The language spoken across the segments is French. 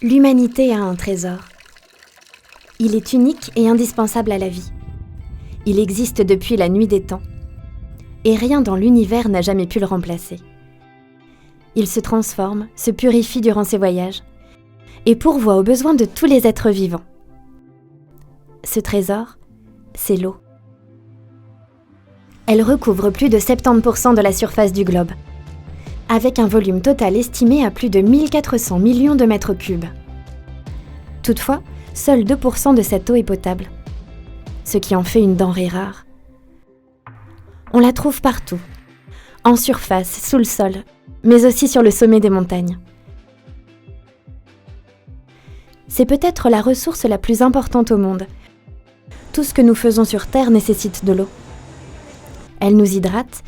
L'humanité a un trésor. Il est unique et indispensable à la vie. Il existe depuis la nuit des temps. Et rien dans l'univers n'a jamais pu le remplacer. Il se transforme, se purifie durant ses voyages et pourvoit aux besoins de tous les êtres vivants. Ce trésor, c'est l'eau. Elle recouvre plus de 70% de la surface du globe, avec un volume total estimé à plus de 1400 millions de mètres cubes. Toutefois, seuls 2% de cette eau est potable, ce qui en fait une denrée rare. On la trouve partout, en surface, sous le sol, mais aussi sur le sommet des montagnes. C'est peut-être la ressource la plus importante au monde. Tout ce que nous faisons sur Terre nécessite de l'eau. Elle nous hydrate,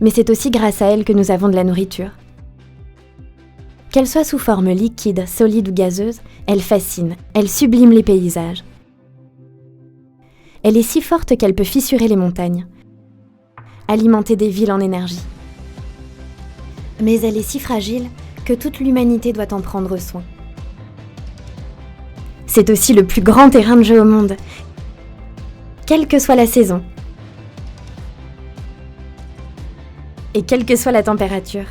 mais c'est aussi grâce à elle que nous avons de la nourriture. Qu'elle soit sous forme liquide, solide ou gazeuse, elle fascine, elle sublime les paysages. Elle est si forte qu'elle peut fissurer les montagnes, alimenter des villes en énergie. Mais elle est si fragile que toute l'humanité doit en prendre soin. C'est aussi le plus grand terrain de jeu au monde, quelle que soit la saison et quelle que soit la température.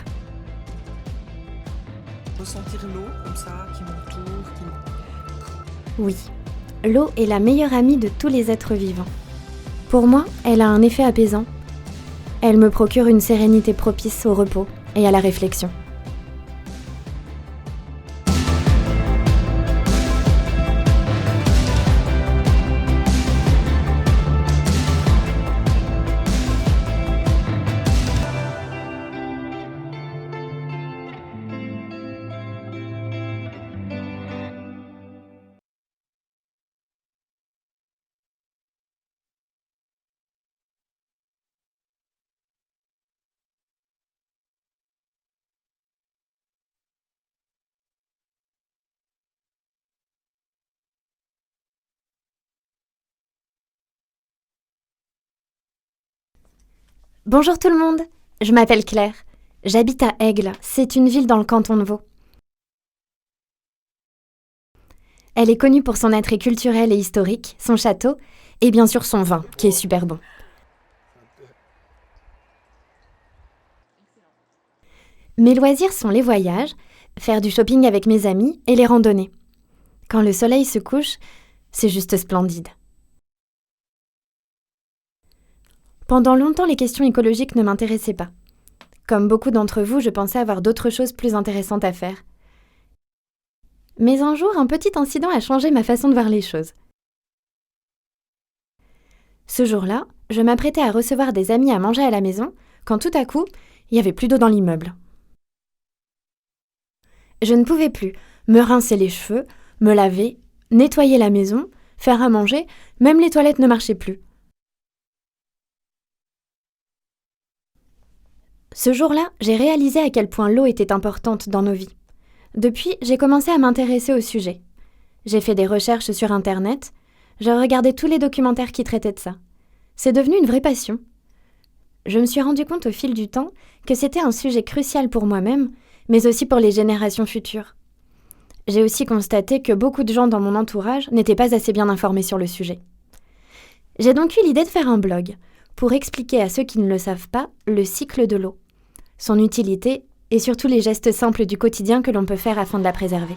Ressentir l'eau comme ça, qui m'entoure, Oui, l'eau est la meilleure amie de tous les êtres vivants. Pour moi, elle a un effet apaisant. Elle me procure une sérénité propice au repos et à la réflexion. Bonjour tout le monde, je m'appelle Claire. J'habite à Aigle, c'est une ville dans le canton de Vaud. Elle est connue pour son attrait culturel et historique, son château, et bien sûr son vin, qui est super bon. Mes loisirs sont les voyages, faire du shopping avec mes amis et les randonnées. Quand le soleil se couche, c'est juste splendide. Pendant longtemps, les questions écologiques ne m'intéressaient pas. Comme beaucoup d'entre vous, je pensais avoir d'autres choses plus intéressantes à faire. Mais un jour, un petit incident a changé ma façon de voir les choses. Ce jour-là, je m'apprêtais à recevoir des amis à manger à la maison, quand tout à coup, il n'y avait plus d'eau dans l'immeuble. Je ne pouvais plus me rincer les cheveux, me laver, nettoyer la maison, faire à manger, même les toilettes ne marchaient plus. Ce jour-là, j'ai réalisé à quel point l'eau était importante dans nos vies. Depuis, j'ai commencé à m'intéresser au sujet. J'ai fait des recherches sur Internet, j'ai regardé tous les documentaires qui traitaient de ça. C'est devenu une vraie passion. Je me suis rendu compte au fil du temps que c'était un sujet crucial pour moi-même, mais aussi pour les générations futures. J'ai aussi constaté que beaucoup de gens dans mon entourage n'étaient pas assez bien informés sur le sujet. J'ai donc eu l'idée de faire un blog pour expliquer à ceux qui ne le savent pas le cycle de l'eau, son utilité et surtout les gestes simples du quotidien que l'on peut faire afin de la préserver.